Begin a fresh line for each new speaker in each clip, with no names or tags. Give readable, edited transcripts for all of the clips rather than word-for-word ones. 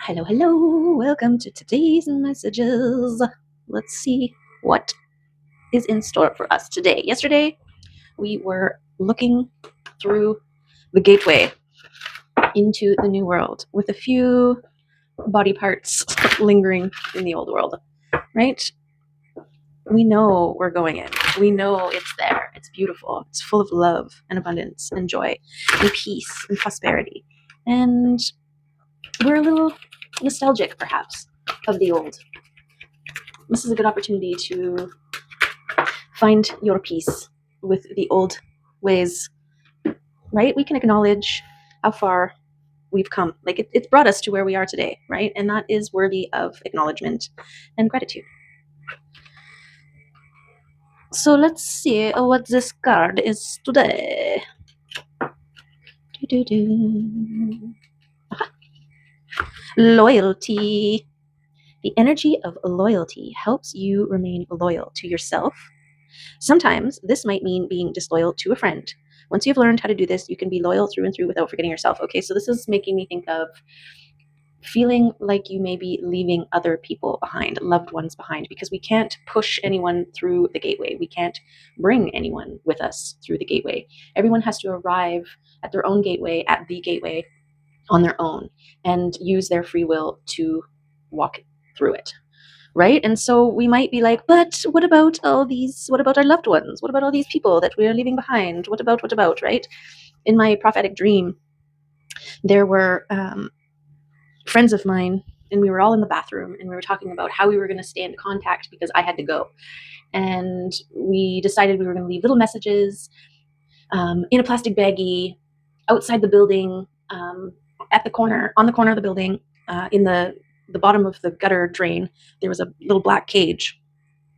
Hello, hello. Welcome to today's messages. Let's see what is in store for us today. Yesterday, we were looking through the gateway into the new world with a few body parts lingering in the old world, right? We know we're going in. We know it's there. It's beautiful. It's full of love and abundance and joy and peace and prosperity. And we're a little nostalgic, perhaps, of the old. This is a good opportunity to find your peace with the old ways, right? We can acknowledge how far we've come. Like it's brought us to where we are today, right? And that is worthy of acknowledgement and gratitude. So let's see what this card is today. Loyalty. The energy of loyalty helps you remain loyal to yourself. Sometimes this might mean being disloyal to a friend. Once you've learned how to do this, you can be loyal through and through without forgetting yourself. Okay, so this is making me think of feeling like you may be leaving other people behind, loved ones behind, because we can't push anyone through the gateway. We can't bring anyone with us through the gateway. Everyone has to arrive at their own gateway, at the gateway, on their own, and use their free will to walk through it. Right? And so we might be like, but what about all these, what about our loved ones? What about all these people that we're leaving behind? What about, right? In my prophetic dream, there were friends of mine, and we were all in the bathroom, and we were talking about how we were going to stay in contact because I had to go. And we decided we were going to leave little messages in a plastic baggie outside the building, at the corner, on the corner of the building, in the bottom of the gutter drain. There was a little black cage.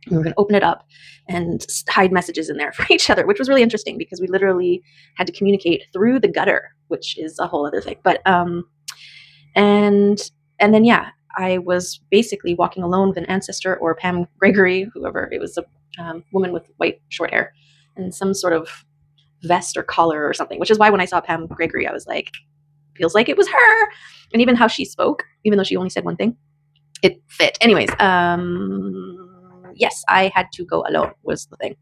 We were going to open it up and hide messages in there for each other, which was really interesting because we literally had to communicate through the gutter, which is a whole other thing. But and then I was basically walking alone with an ancestor or Pam Gregory, whoever. It was a woman with white short hair and some sort of vest or collar or something, which is why when I saw Pam Gregory, I was like, feels like it was her. And even how she spoke, even though she only said one thing, it fit. Anyways, yes, I had to go alone was the thing.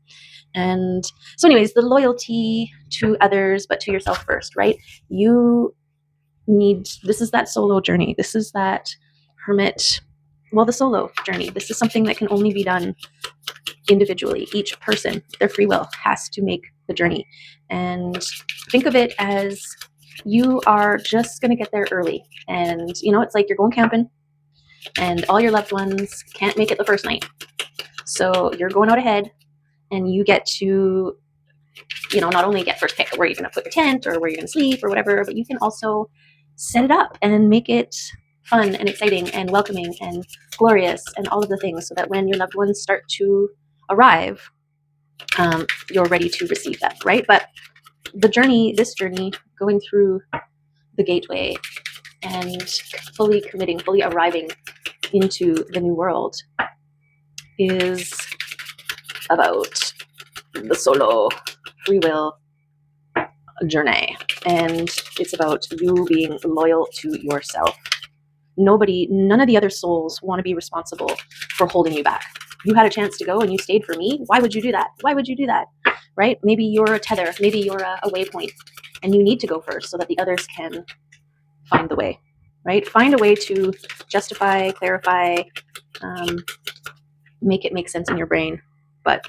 And so anyways, the loyalty to others, but to yourself first, right? You need, this is that solo journey. This is that hermit, well, the solo journey. This is something that can only be done individually. Each person, their free will, has to make the journey. And think of it as you are just going to get there early. And, it's like you're going camping and all your loved ones can't make it the first night. So you're going out ahead and you get to, not only get first pick where you're going to put your tent or where you're going to sleep or whatever, but you can also set it up and make it fun and exciting and welcoming and glorious and all of the things so that when your loved ones start to arrive, you're ready to receive them, right? But this journey, going through the gateway and fully committing, fully arriving into the new world is about the solo free will journey. And it's about you being loyal to yourself. None of the other souls want to be responsible for holding you back. You had a chance to go and you stayed for me. Why would you do that? Why would you do that? Right? Maybe you're a tether. Maybe you're a waypoint and you need to go first so that the others can find the way, right? Find a way to justify, clarify, make it make sense in your brain. But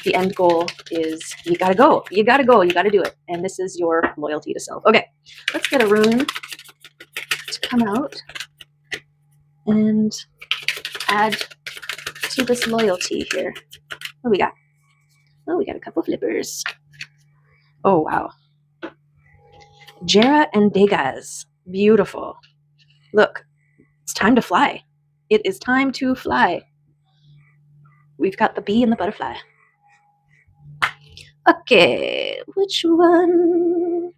the end goal is you gotta go. You gotta go. You gotta do it. And this is your loyalty to self. Okay, let's get a rune to come out and add to this loyalty here. What do we got? Oh, we got a couple flippers. Oh, wow. Jera and Degas. Beautiful. Look, it's time to fly. It is time to fly. We've got the bee and the butterfly. Okay, which one?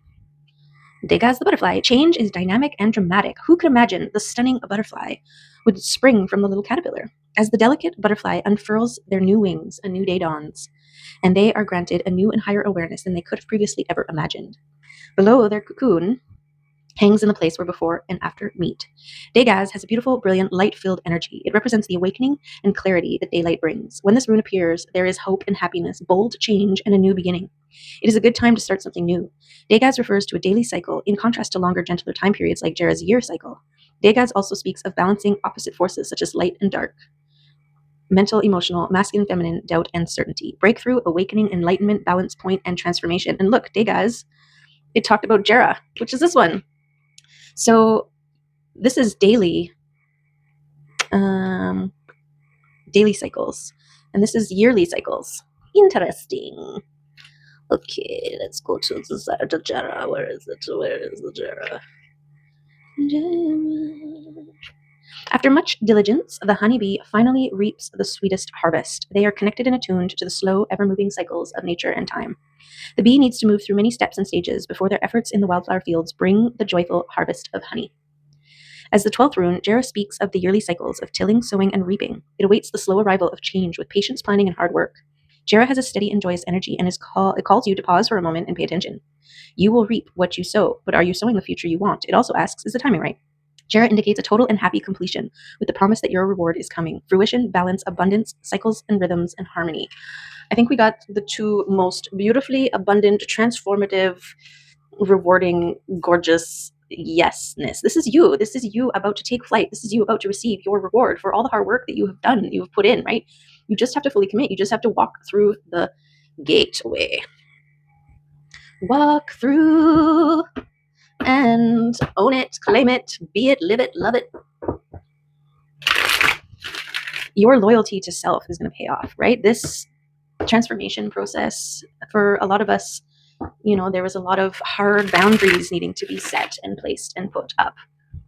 Degas the butterfly. Change is dynamic and dramatic. Who could imagine the stunning butterfly would spring from the little caterpillar? As the delicate butterfly unfurls their new wings, a new day dawns, and they are granted a new and higher awareness than they could have previously ever imagined. Below their cocoon, hangs in the place where before and after meet. Degaz has a beautiful, brilliant, light-filled energy. It represents the awakening and clarity that daylight brings. When this rune appears, there is hope and happiness, bold change, and a new beginning. It is a good time to start something new. Degaz refers to a daily cycle, in contrast to longer, gentler time periods like Jera's year cycle. Degaz also speaks of balancing opposite forces such as light and dark, mental, emotional, masculine, feminine, doubt, and certainty, breakthrough, awakening, enlightenment, balance, point, and transformation. And look, Degaz, it talked about Jera, which is this one. So this is daily cycles, and this is yearly cycles. Interesting. Okay, let's go to the Jera. Where is it? Where is the Jera? After much diligence, the honeybee finally reaps the sweetest harvest. They are connected and attuned to the slow, ever-moving cycles of nature and time. The bee needs to move through many steps and stages before their efforts in the wildflower fields bring the joyful harvest of honey. As the 12th rune, Jera speaks of the yearly cycles of tilling, sowing, and reaping. It awaits the slow arrival of change with patience, planning, and hard work. Jera has a steady and joyous energy, and it calls you to pause for a moment and pay attention. You will reap what you sow, but are you sowing the future you want? It also asks, is the timing right? Jera indicates a total and happy completion, with the promise that your reward is coming. Fruition, balance, abundance, cycles and rhythms, and harmony. I think we got the two most beautifully abundant, transformative, rewarding, gorgeous yesness. This is you. This is you about to take flight. This is you about to receive your reward for all the hard work that you have done, you have put in, right? You just have to fully commit. You just have to walk through the gateway. Walk through and own it, claim it, be it, live it, love it. Your loyalty to self is going to pay off, right? This transformation process for a lot of us, there was a lot of hard boundaries needing to be set and placed and put up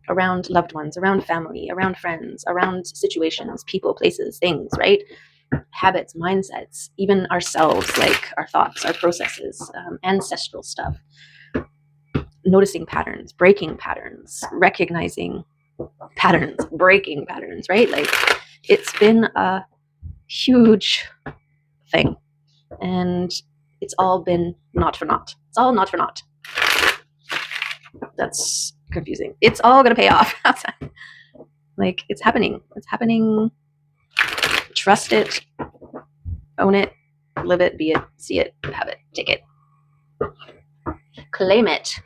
around loved ones, around family, around friends, around situations, people, places, things, right? Habits, mindsets, even ourselves, like our thoughts, our processes, ancestral stuff. Noticing patterns, breaking patterns, recognizing patterns, breaking patterns, right? Like, it's been a huge thing, and it's all been not for naught. It's all not for naught. That's confusing. It's all gonna pay off. Like, it's happening. It's happening. Trust it, own it, live it, be it, see it, have it, take it, claim it.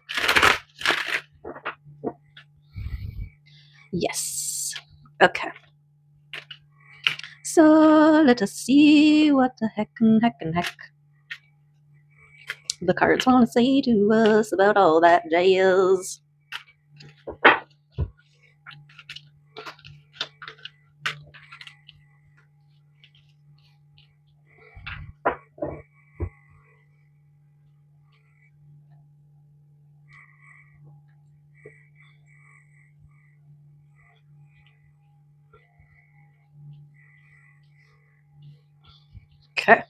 Yes. Okay. So let us see what the heck the cards want to say to us about all that jazz. Okay.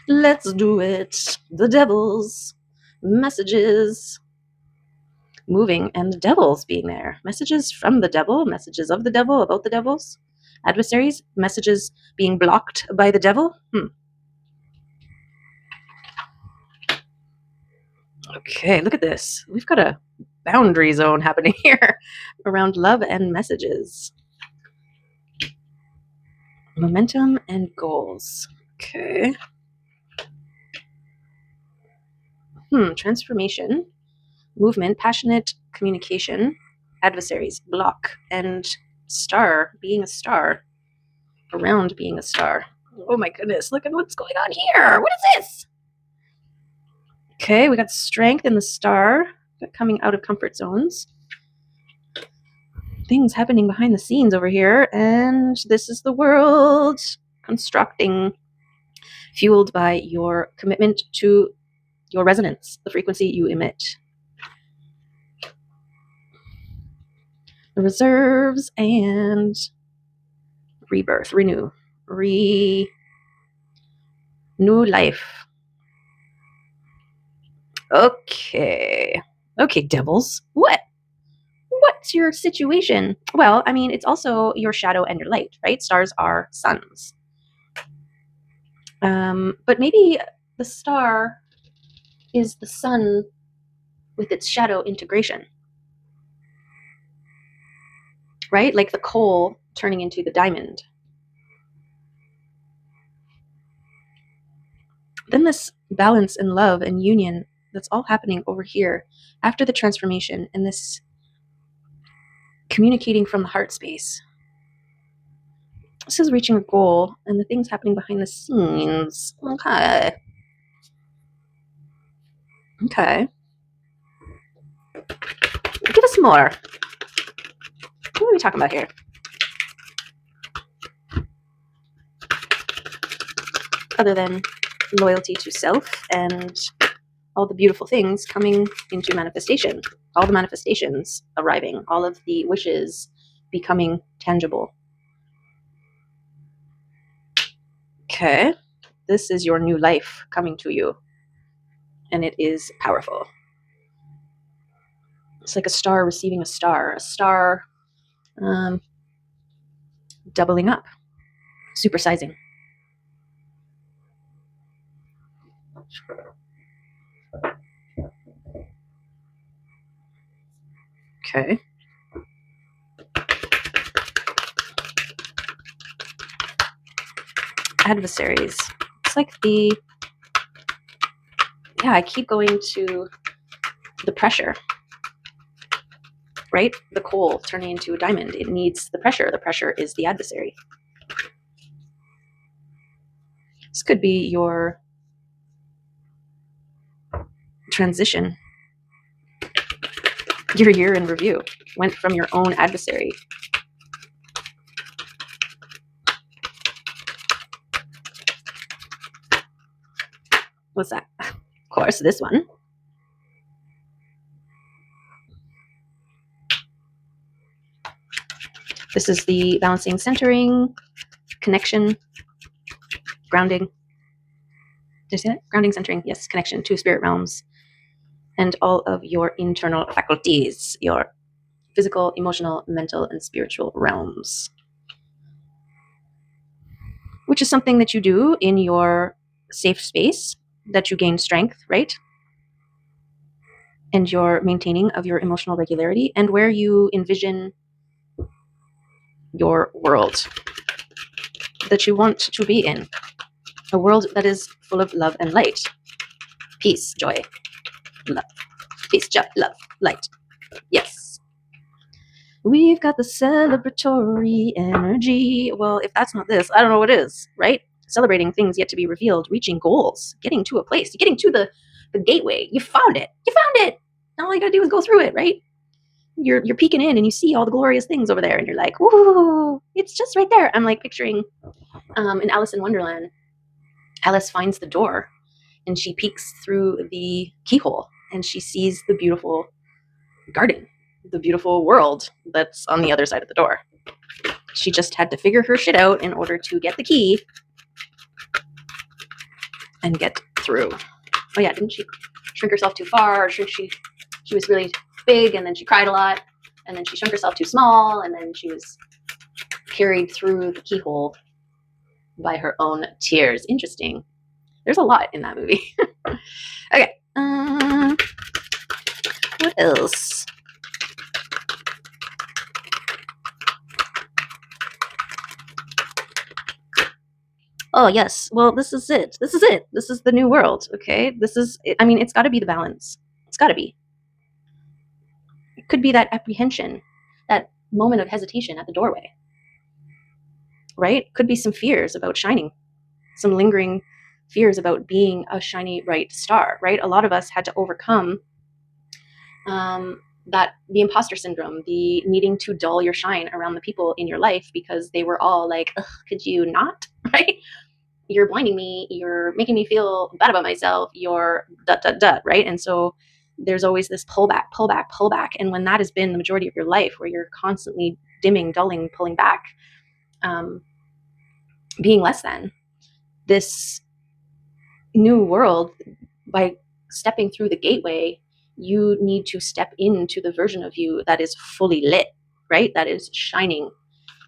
Let's do it. The devil's messages moving and the devils being there. Messages from the devil, messages of the devil, about the devils, adversaries, messages being blocked by the devil. Okay, look at this. We've got a boundary zone happening here around love and messages. Momentum and goals. Okay. Transformation, movement, passionate communication, adversaries, block, and star, being a star, around being a star. Oh my goodness, look at what's going on here. What is this? Okay, we got strength in the star, coming out of comfort zones. Things happening behind the scenes over here, and this is the world constructing, fueled by your commitment to your resonance, the frequency you emit. The reserves and rebirth, renew, new life. Okay, devils. What's your situation? Well, I mean, it's also your shadow and your light, right? Stars are suns. But maybe the star is the sun with its shadow integration, right? Like the coal turning into the diamond. Then this balance and love and union that's all happening over here after the transformation, and this communicating from the heart space. This is reaching a goal and the things happening behind the scenes. Okay. Okay. Give us more. What are we talking about here? Other than loyalty to self and all the beautiful things coming into manifestation, all the manifestations arriving, all of the wishes becoming tangible. Okay, this is your new life coming to you, and it is powerful. It's like a star receiving a star doubling up, supersizing. Okay. Adversaries. It's like I keep going to the pressure, right? The coal turning into a diamond. It needs the pressure. The pressure is the adversary. This could be your transition. Your year in review went from your own adversary. What's that? Of course, this one. This is the balancing, centering, connection, grounding. Did you see that? Grounding, centering, yes, connection to spirit realms and all of your internal faculties, your physical, emotional, mental, and spiritual realms, which is something that you do in your safe space, that you gain strength, right? And your maintaining of your emotional regularity, and where you envision your world that you want to be in, a world that is full of love and light, peace, joy, love, peace, joy, love, light. Yes. We've got the celebratory energy. Well, if that's not this, I don't know what is, right? Celebrating things yet to be revealed, reaching goals, getting to a place, getting to the gateway. You found it. You found it. Now all you gotta do is go through it, right? You're peeking in and you see all the glorious things over there, and you're like, "Ooh, it's just right there." I'm like picturing in Alice in Wonderland. Alice finds the door and she peeks through the keyhole and she sees the beautiful garden, the beautiful world that's on the other side of the door. She just had to figure her shit out in order to get the key and get through. Oh yeah, didn't she shrink herself too far? Or she was really big and then she cried a lot, and then she shrunk herself too small, and then she was carried through the keyhole by her own tears. Interesting. There's a lot in that movie. Okay. What else? Oh, yes. Well, this is it. This is it. This is the new world. Okay. This is, I mean, it's got to be the balance. It's got to be. It could be that apprehension, that moment of hesitation at the doorway, right? Could be some fears about shining, some lingering fears about being a shiny, bright star, right? A lot of us had to overcome the imposter syndrome, the needing to dull your shine around the people in your life because they were all like, could you not, right? You're blinding me, you're making me feel bad about myself, you're ... right? And so there's always this pullback, pullback, pullback. And when that has been the majority of your life, where you're constantly dimming, dulling, pulling back, being less than, this new world, by stepping through the gateway, you need to step into the version of you that is fully lit, right? That is shining.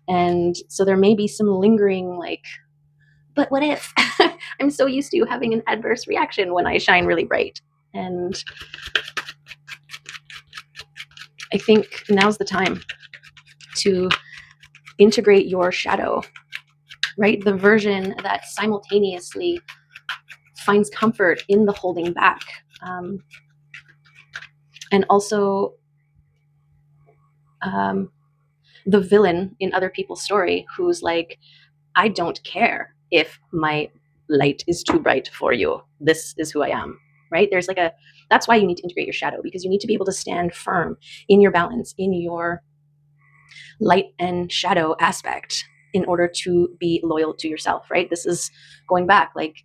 And so there may be some lingering, like, but what if? I'm so used to having an adverse reaction when I shine really bright. And I think now's the time to integrate your shadow, right? The version that simultaneously finds comfort in the holding back, and also the villain in other people's story who's like, I don't care if my light is too bright for you. This is who I am, right? There's like that's why you need to integrate your shadow, because you need to be able to stand firm in your balance, in your light and shadow aspect in order to be loyal to yourself, right? This is going back, like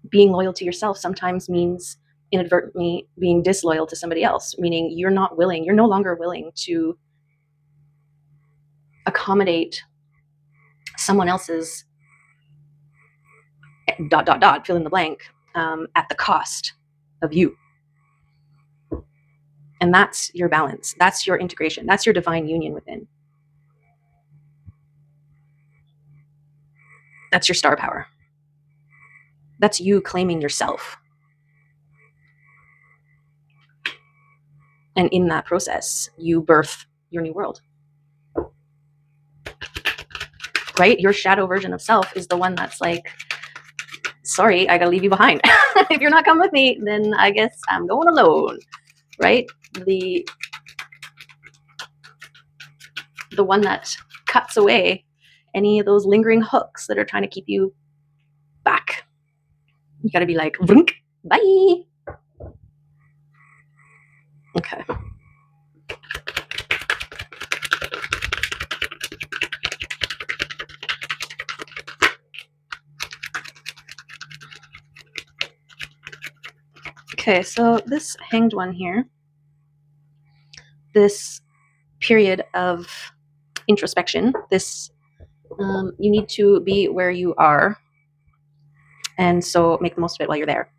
being loyal to yourself sometimes means inadvertently being disloyal to somebody else, meaning you're no longer willing to accommodate someone else's fill in the blank, at the cost of you. And that's your balance. That's your integration. That's your divine union within. That's your star power. That's you claiming yourself. And in that process, you birth your new world. Right? Your shadow version of self is the one that's like, sorry, I gotta leave you behind. If you're not coming with me, then I guess I'm going alone. Right? The one that cuts away any of those lingering hooks that are trying to keep you back. You gotta be like, vrunk, bye. Okay. Okay, so this hanged one here, this period of introspection, this you need to be where you are, and so make the most of it while you're there.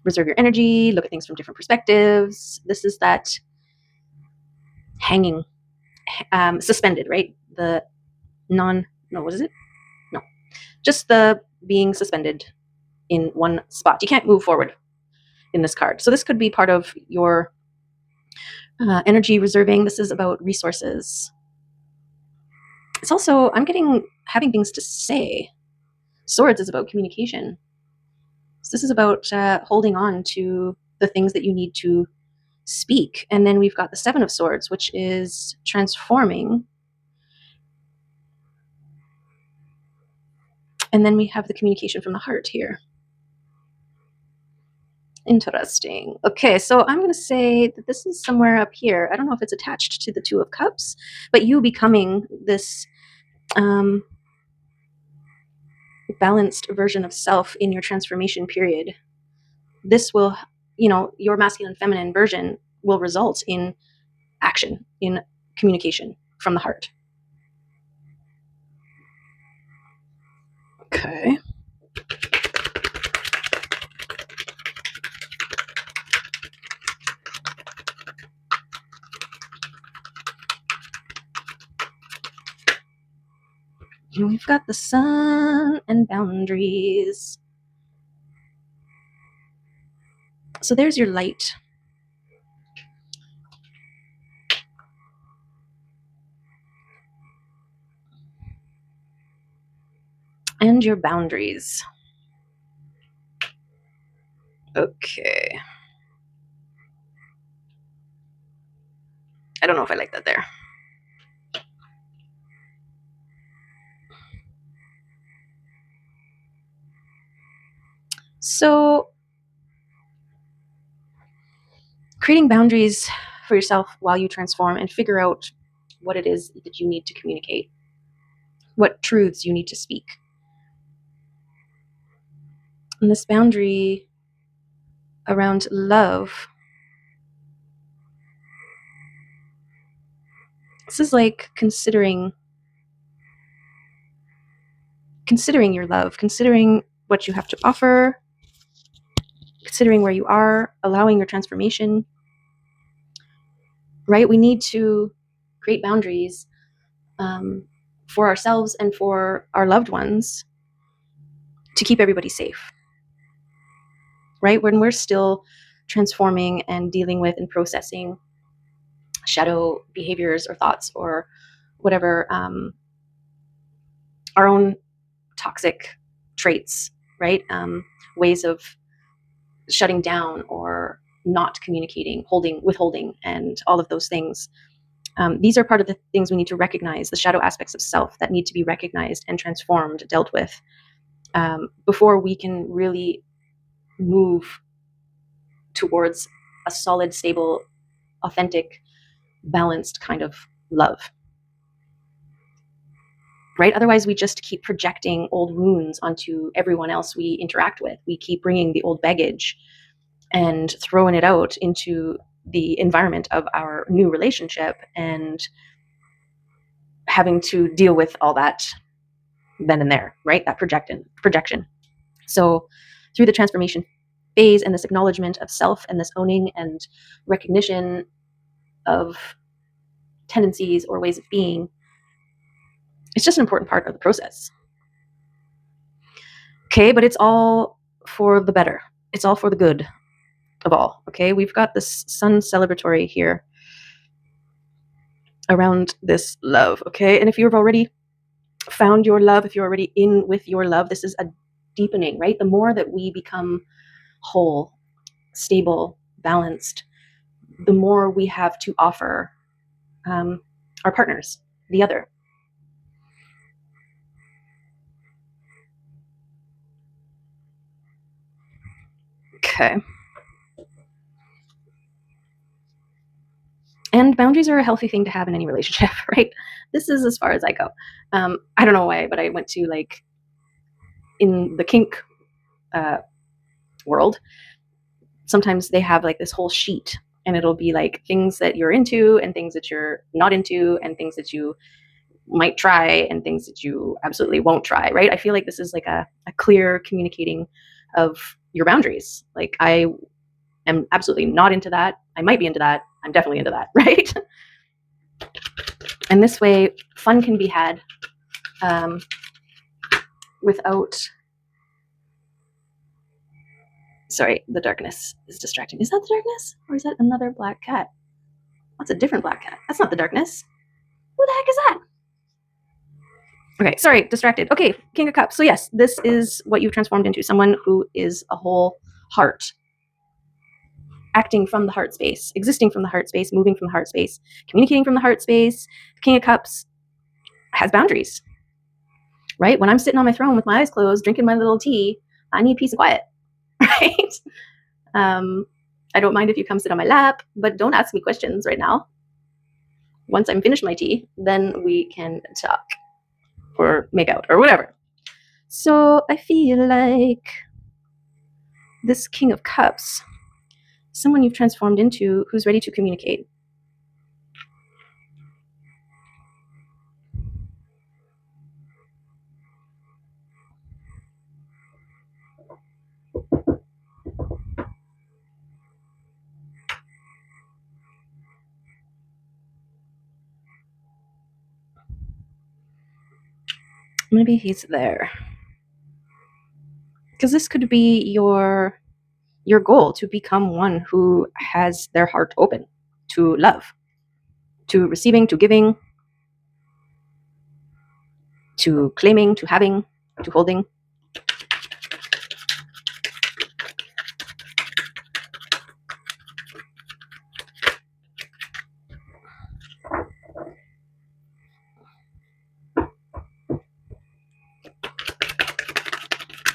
Reserve your energy, look at things from different perspectives. This is that hanging, suspended, right? The what is it? No, just the being suspended in one spot. You can't move forward in this card. So this could be part of your energy reserving. This is about resources. It's also, I'm getting having things to say. Swords is about communication. So this is about holding on to the things that you need to speak. And then we've got the Seven of Swords, which is transforming. And then we have the communication from the heart here. Interesting. Okay, so I'm going to say that this is somewhere up here. I don't know if it's attached to the Two of Cups, but you becoming this balanced version of self in your transformation period. This will, your masculine feminine version will result in action, in communication from the heart. Okay. And we've got the sun and boundaries. So there's your light. And your boundaries. Okay. I don't know if I like that there. So creating boundaries for yourself while you transform and figure out what it is that you need to communicate, what truths you need to speak. And this boundary around love, this is like considering your love, considering what you have to offer, considering where you are, allowing your transformation, right? We need to create boundaries for ourselves and for our loved ones to keep everybody safe, right? When we're still transforming and dealing with and processing shadow behaviors or thoughts or whatever, our own toxic traits, right? Ways of shutting down or not communicating, withholding, and all of those things. These are part of the things we need to recognize, the shadow aspects of self that need to be recognized and transformed, dealt with, before we can really move towards a solid, stable, authentic, balanced kind of love. Right? Otherwise, we just keep projecting old wounds onto everyone else we interact with. We keep bringing the old baggage and throwing it out into the environment of our new relationship and having to deal with all that then and there, right? That projection. So through the transformation phase and this acknowledgement of self and this owning and recognition of tendencies or ways of being, it's just an important part of the process. Okay, but it's all for the better. It's all for the good of all. Okay, we've got this sun celebratory here around this love. Okay, and if you've already found your love, if you're already in with your love, this is a deepening, right? The more that we become whole, stable, balanced, the more we have to offer our partners, the other. Okay. And boundaries are a healthy thing to have in any relationship, right? This is as far as I go. I don't know why, but I went to like in the kink world, sometimes they have like this whole sheet and it'll be like things that you're into and things that you're not into and things that you might try and things that you absolutely won't try, right? I feel like this is like a clear communicating of your boundaries. Like I am absolutely not into that. I might be into that. I'm definitely into that, right? And this way, fun can be had without. Sorry, the darkness is distracting. Is that the darkness? Or is that another black cat? That's a different black cat. That's not the darkness. Who the heck is that? Okay, sorry, distracted. Okay, King of Cups. So yes, this is what you've transformed into, someone who is a whole heart, acting from the heart space, existing from the heart space, moving from the heart space, communicating from the heart space. King of Cups has boundaries, right? When I'm sitting on my throne with my eyes closed, drinking my little tea, I need peace and quiet, right? I don't mind if you come sit on my lap, but don't ask me questions right now. Once I'm finished my tea, then we can talk or make out or whatever. So I feel like this King of Cups, someone you've transformed into who's ready to communicate. Maybe he's there. Because this could be your goal, to become one who has their heart open to love, to receiving, to giving, to claiming, to having, to holding.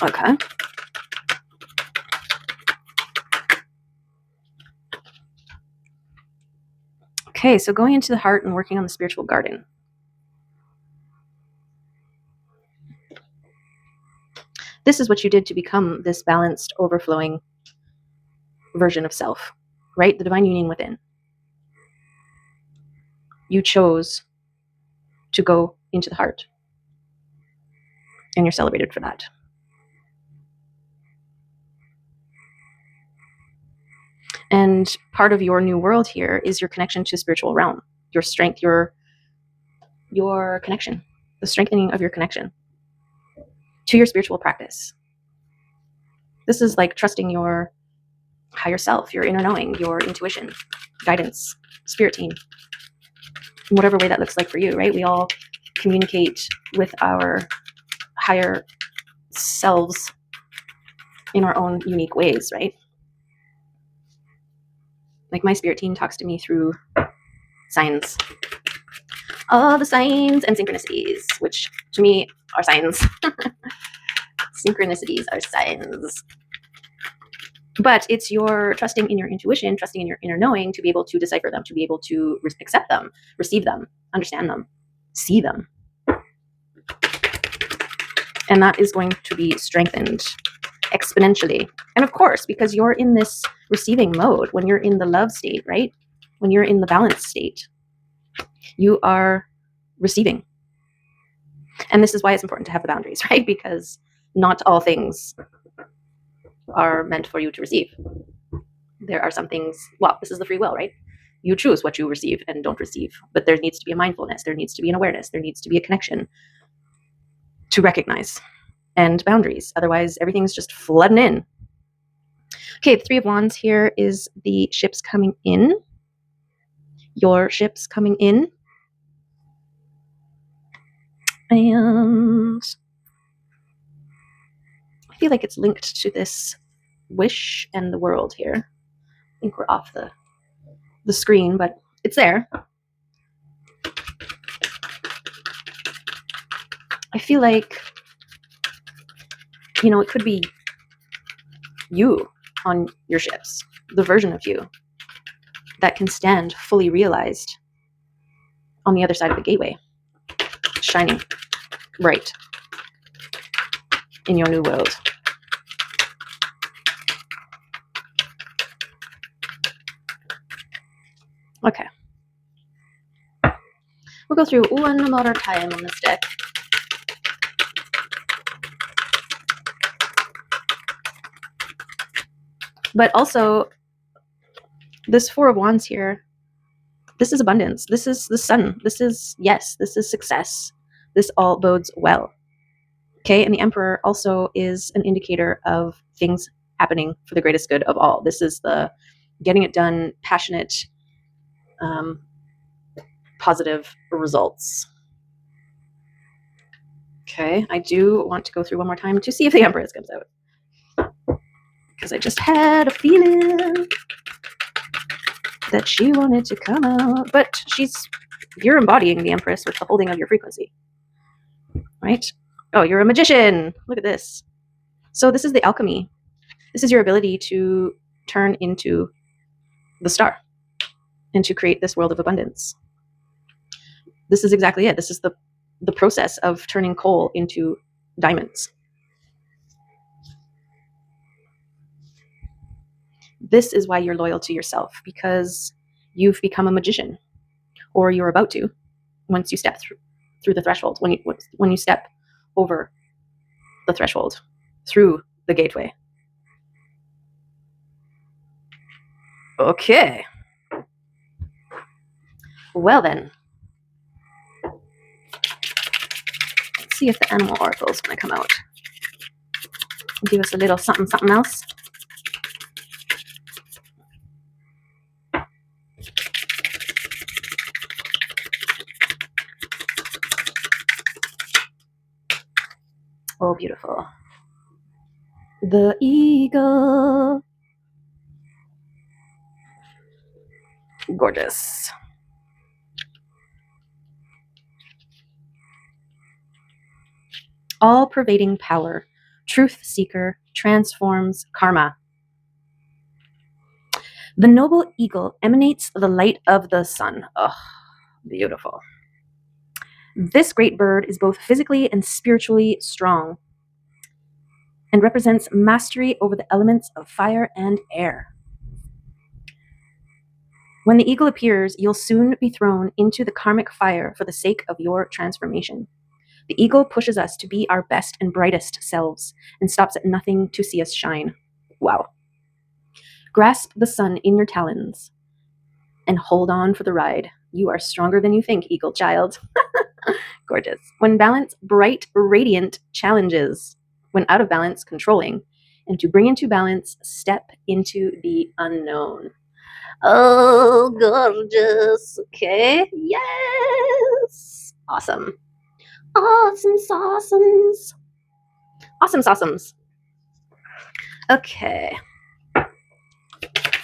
Okay. Okay, so going into the heart and working on the spiritual garden. This is what you did to become this balanced, overflowing version of self, right? The divine union within. You chose to go into the heart, and you're celebrated for that. And part of your new world here is your connection to spiritual realm, your strength, your connection, the strengthening of your connection to your spiritual practice. This is like trusting your higher self, your inner knowing, your intuition, guidance, spirit team, in whatever way that looks like for you, right? We all communicate with our higher selves in our own unique ways, right? Like my spirit team talks to me through signs, all the signs and synchronicities, which to me are signs. Synchronicities are signs. But it's your trusting in your intuition, trusting in your inner knowing to be able to decipher them, to be able to accept them, receive them, understand them, see them. And that is going to be strengthened exponentially. And of course, because you're in this receiving mode, when you're in the love state, right? When you're in the balanced state, you are receiving. And this is why it's important to have the boundaries, right? Because not all things are meant for you to receive. There are some things, well, this is the free will, right? You choose what you receive and don't receive. But there needs to be a mindfulness, there needs to be an awareness, there needs to be a connection to recognize, and boundaries. Otherwise, everything's just flooding in. Okay, the Three of Wands here is the ships coming in. Your ships coming in. And I feel like it's linked to this wish and the world here. I think we're off the screen, but it's there. I feel like, you know, it could be you on your ships, the version of you that can stand fully realized on the other side of the gateway, shining bright in your new world. Okay. We'll go through one more time on this deck. But also, this Four of Wands here, this is abundance. This is the sun. This is, yes, this is success. This all bodes well. Okay, and the Emperor also is an indicator of things happening for the greatest good of all. This is the getting it done, passionate, positive results. Okay, I do want to go through one more time to see if the Empress comes out, because I just had a feeling that she wanted to come out. But you're embodying the Empress with the holding of your frequency, right? Oh, you're a magician. Look at this. So this is the alchemy. This is your ability to turn into the star and to create this world of abundance. This is exactly it. This is the process of turning coal into diamonds. This is why you're loyal to yourself, because you've become a magician, or you're about to, once you step through the threshold, when you step over the threshold, through the gateway. Okay. Well then, let's see if the animal oracle is going to come out. Give us a little something, something else. Oh, beautiful. The eagle. Gorgeous. All-pervading power, truth seeker, transforms karma. The noble eagle emanates the light of the sun. Oh, beautiful. This great bird is both physically and spiritually strong and represents mastery over the elements of fire and air. When the eagle appears, you'll soon be thrown into the karmic fire for the sake of your transformation. The eagle pushes us to be our best and brightest selves and stops at nothing to see us shine. Wow. Grasp the sun in your talons and hold on for the ride. You are stronger than you think, eagle child. Gorgeous. When balance, bright, radiant, challenges. When out of balance, controlling. and to bring into balance, step into the unknown. Oh, gorgeous. Okay. Yes. Awesome. Awesome sauceums. Awesome sauceums. Okay.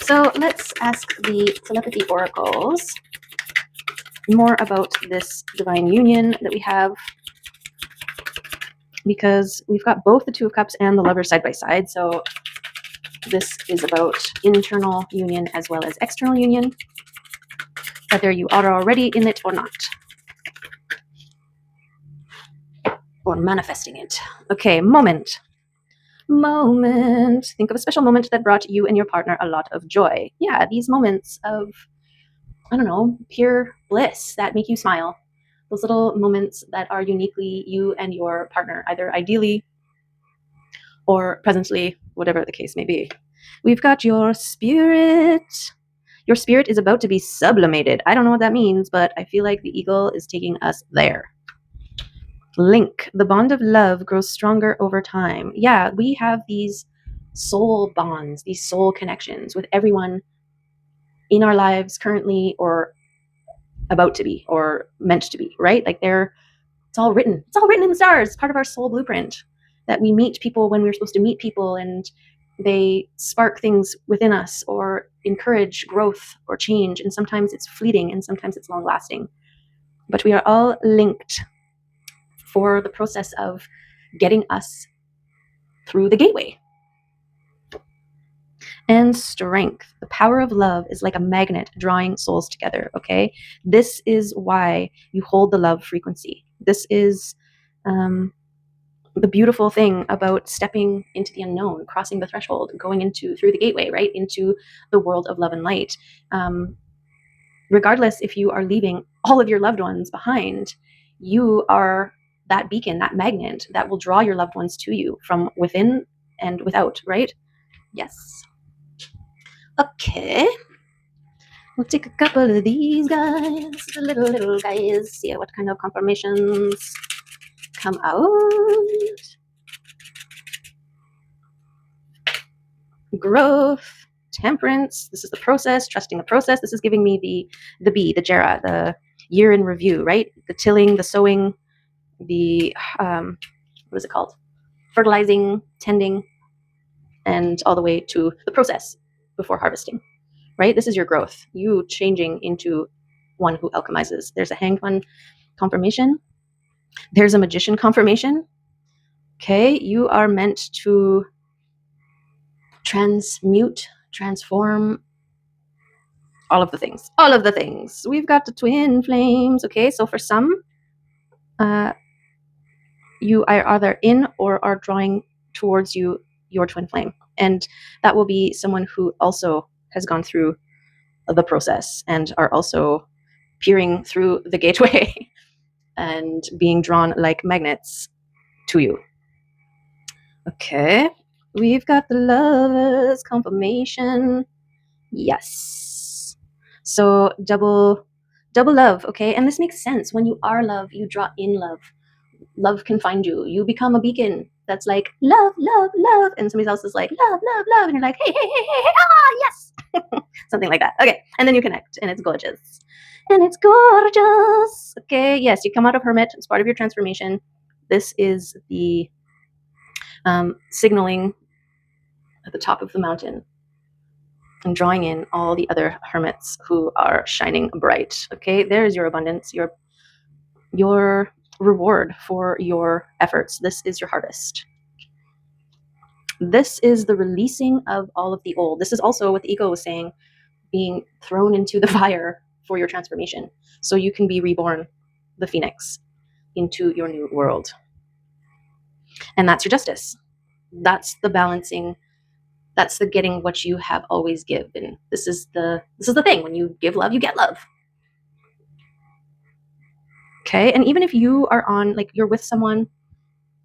So let's ask the telepathy oracles more about this divine union that we have, because we've got both the Two of Cups and the Lover side by side. So this is about internal union as well as external union, whether you are already in it or not, or manifesting it. Okay, moment. Think of a special moment that brought you and your partner a lot of joy. Yeah, these moments of, I don't know, pure bliss that make you smile. Those little moments that are uniquely you and your partner, either ideally or presently, whatever the case may be. We've got your spirit. Your spirit is about to be sublimated. I don't know what that means, but I feel like the eagle is taking us there. Link. The bond of love grows stronger over time. Yeah, we have these soul bonds, these soul connections with everyone in our lives currently, or about to be, or meant to be, right? Like it's all written. It's all written in the stars. It's part of our soul blueprint that we meet people when we're supposed to meet people, and they spark things within us or encourage growth or change. And sometimes it's fleeting and sometimes it's long lasting. But we are all linked for the process of getting us through the gateway. And strength. The power of love is like a magnet drawing souls together, okay? This is why you hold the love frequency. This is the beautiful thing about stepping into the unknown, crossing the threshold, going through the gateway, right? Into the world of love and light. Regardless if you are leaving all of your loved ones behind, you are that beacon, that magnet that will draw your loved ones to you from within and without, right? Yes. Okay. We'll take a couple of these guys, the little guys, see what kind of confirmations come out. Growth, temperance. This is the process, trusting the process. This is giving me the B, the Jera, the year in review, right? The tilling, the sowing, the, what is it called? Fertilizing, tending, and all the way to the process before harvesting, right? This is your growth, you changing into one who alchemizes. There's a hanged one confirmation. There's a magician confirmation. Okay, you are meant to transmute, transform, all of the things. All of the things. We've got the twin flames. Okay, so for some, you are either in or are drawing towards you your twin flame. And that will be someone who also has gone through the process and are also peering through the gateway and being drawn like magnets to you. Okay, we've got the lovers confirmation. Yes. So double love, okay? And this makes sense. When you are love, you draw in love. Love can find you. You become a beacon that's like love, love, love, and somebody else is like love, love, love, and you're like hey, hey, hey, hey, hey, ah, yes, something like that. Okay, and then you connect, and it's gorgeous. And it's gorgeous. Okay, yes, you come out of hermit. It's part of your transformation. This is the signaling at the top of the mountain and drawing in all the other hermits who are shining bright. Okay, there's your abundance, your reward for your efforts. This is your harvest. This is the releasing of all of the old. This is also what the ego was saying, being thrown into the fire for your transformation, so you can be reborn, the phoenix, into your new world. And that's your justice. That's the balancing. That's the getting what you have always given. This is the thing. When you give love, you get love. Okay, and even if you are on, like, you're with someone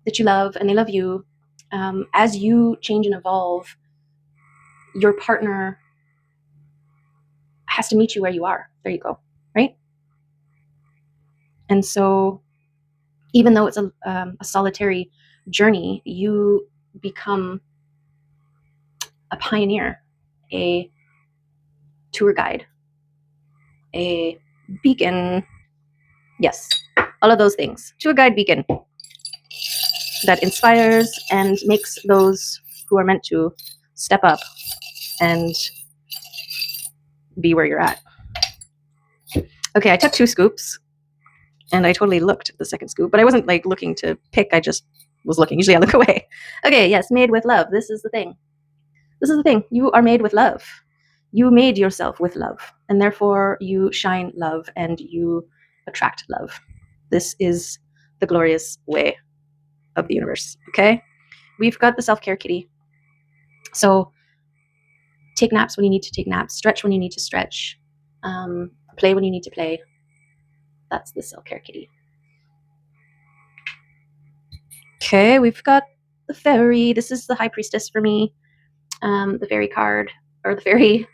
that you love and they love you, as you change and evolve, your partner has to meet you where you are. There you go, right? And so even though it's a solitary journey, you become a pioneer, a tour guide, a beacon. Yes, all of those things. Tour guide, beacon that inspires and makes those who are meant to step up and be where you're at. Okay, I took 2 scoops and I totally looked at the second scoop, but I wasn't like looking to pick. I just was looking. Usually I look away. Okay, yes, made with love. This is the thing. This is the thing. You are made with love. You made yourself with love, and therefore you shine love and you attract love. This is the glorious way of the universe. Okay, we've got the self-care kitty. So take naps when you need to take naps, stretch when you need to stretch, play when you need to play. That's the self-care kitty. Okay, we've got the fairy. This is the high priestess for me. The fairy card, or the fairy,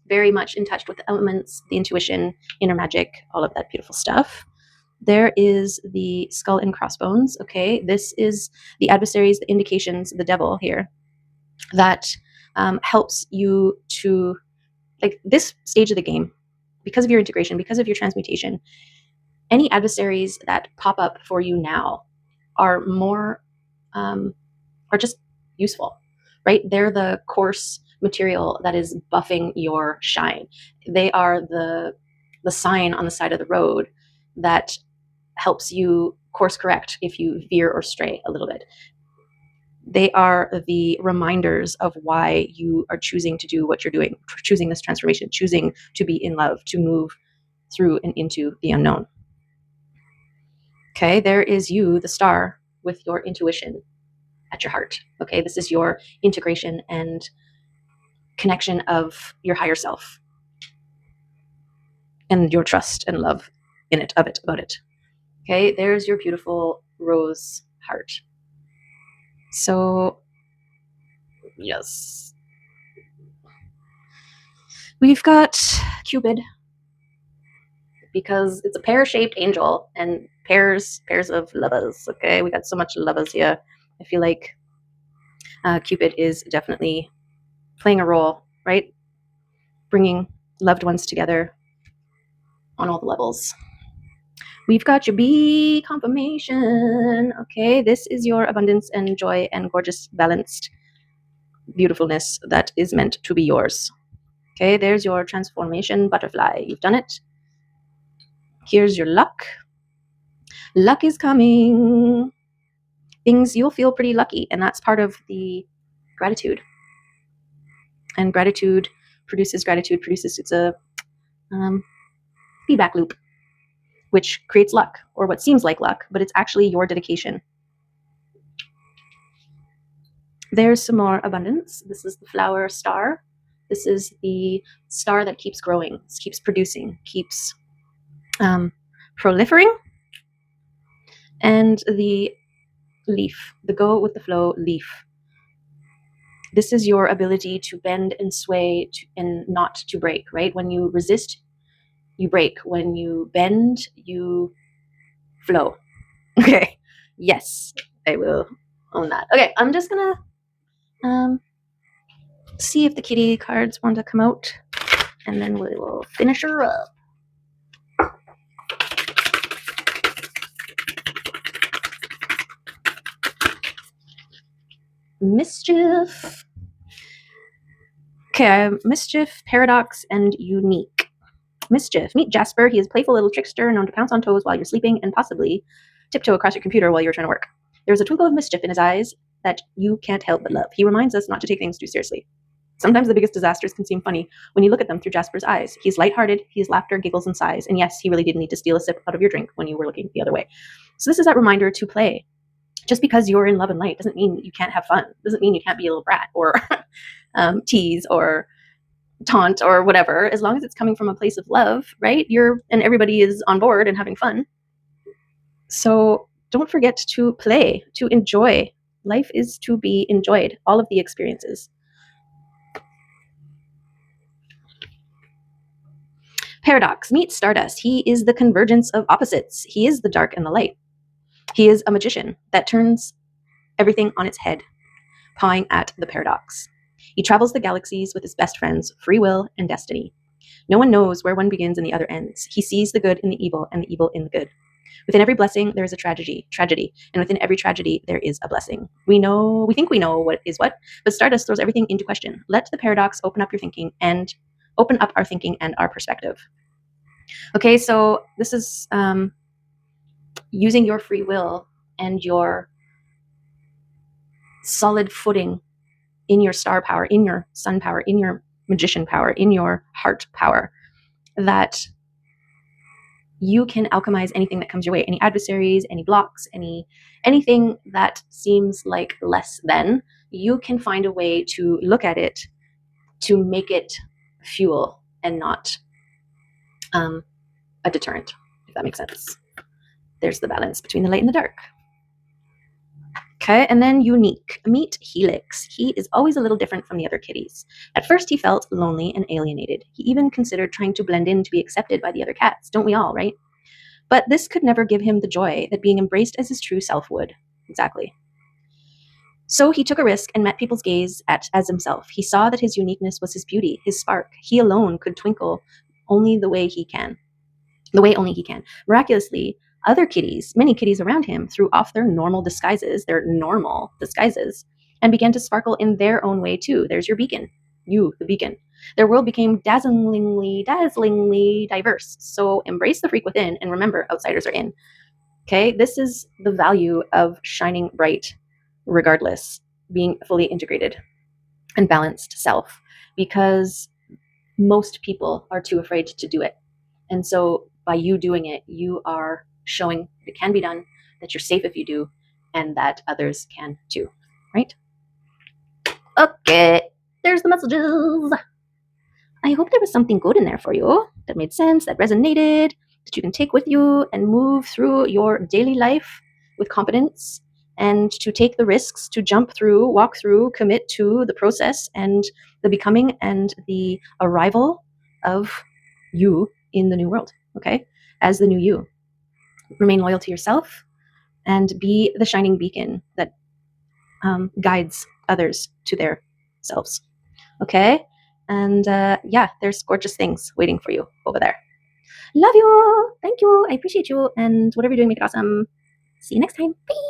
very much in touch with the elements, the intuition, inner magic, all of that beautiful stuff. There is the skull and crossbones. Okay, this is the adversaries, the indications, the devil here that helps you to, like, this stage of the game, because of your integration, because of your transmutation, any adversaries that pop up for you now are more, are just useful, right? They're the course material that is buffing your shine. They are the sign on the side of the road that helps you course correct if you veer or stray a little bit. They are the reminders of why you are choosing to do what you're doing, choosing this transformation, choosing to be in love, to move through and into the unknown. Okay, there is you, the star, with your intuition at your heart. Okay, this is your integration and connection of your higher self and your trust and love in it, of it, about it. Okay, there's your beautiful rose heart. So, yes. We've got Cupid, because it's a pear-shaped angel and pairs of lovers. Okay, we got so much lovers here. I feel like Cupid is definitely playing a role, right? Bringing loved ones together on all the levels. We've got your bee confirmation. Okay, this is your abundance and joy and gorgeous, balanced beautifulness that is meant to be yours. Okay, there's your transformation butterfly. You've done it. Here's your luck. Luck is coming. Things, you'll feel pretty lucky, and that's part of the gratitude. And gratitude produces, it's a feedback loop, which creates luck, or what seems like luck, but it's actually your dedication. There's some more abundance. This is the flower star. This is the star that keeps growing, keeps producing, keeps proliferating. And the leaf, the go with the flow leaf. This is your ability to bend and sway and not to break, right? When you resist, you break. When you bend, you flow. Okay. Yes, I will own that. Okay, I'm just gonna see if the kitty cards want to come out, and then we will finish her up. Mischief. Okay, mischief, paradox, and unique. Mischief. Meet Jasper. He is a playful little trickster known to pounce on toes while you're sleeping and possibly tiptoe across your computer while you're trying to work. There's a twinkle of mischief in his eyes that you can't help but love. He reminds us not to take things too seriously. Sometimes the biggest disasters can seem funny when you look at them through Jasper's eyes. He's lighthearted, he's laughter, giggles, and sighs. And yes, he really did need to steal a sip out of your drink when you were looking the other way. So this is that reminder to play. Just because you're in love and light doesn't mean you can't have fun. Doesn't mean you can't be a little brat or tease or taunt or whatever. As long as it's coming from a place of love, right? And everybody is on board and having fun. So don't forget to play, to enjoy. Life is to be enjoyed, all of the experiences. Paradox. Meet Stardust. He is the convergence of opposites. He is the dark and the light. He is a magician that turns everything on its head, pawing at the paradox. He travels the galaxies with his best friends, free will and destiny. No one knows where one begins and the other ends. He sees the good in the evil and the evil in the good. Within every blessing, there is a tragedy, and within every tragedy, there is a blessing. We think we know what is what, but Stardust throws everything into question. Let the paradox open up our thinking and our perspective. Okay, so this is using your free will and your solid footing in your star power, in your sun power, in your magician power, in your heart power, that you can alchemize anything that comes your way, any adversaries, any blocks, anything that seems like less than. You can find a way to look at it to make it fuel and not a deterrent, if that makes sense. There's the balance between the light and the dark. Okay, and then unique. Meet Helix. He is always a little different from the other kitties. At first, he felt lonely and alienated. He even considered trying to blend in to be accepted by the other cats. Don't we all, right? But this could never give him the joy that being embraced as his true self would. Exactly. So he took a risk and met people's gaze as himself. He saw that his uniqueness was his beauty, his spark. He alone could twinkle only the way only he can. Miraculously, many kitties around him, threw off their normal disguises, and began to sparkle in their own way too. There's your beacon. You, the beacon. Their world became dazzlingly diverse. So embrace the freak within and remember, outsiders are in. Okay, this is the value of shining bright regardless, being fully integrated and balanced self, because most people are too afraid to do it. And so by you doing it, you are showing it can be done, that you're safe if you do, and that others can too, right? Okay, there's the messages. I hope there was something good in there for you that made sense, that resonated, that you can take with you and move through your daily life with confidence, and to take the risks, to jump through, walk through, commit to the process and the becoming and the arrival of you in the new world, okay? As the new you. Remain loyal to yourself and be the shining beacon that guides others to their selves, okay? And yeah, there's gorgeous things waiting for you over there. Love you. Thank you. I appreciate you. And whatever you're doing, make it awesome. See you next time. Bye.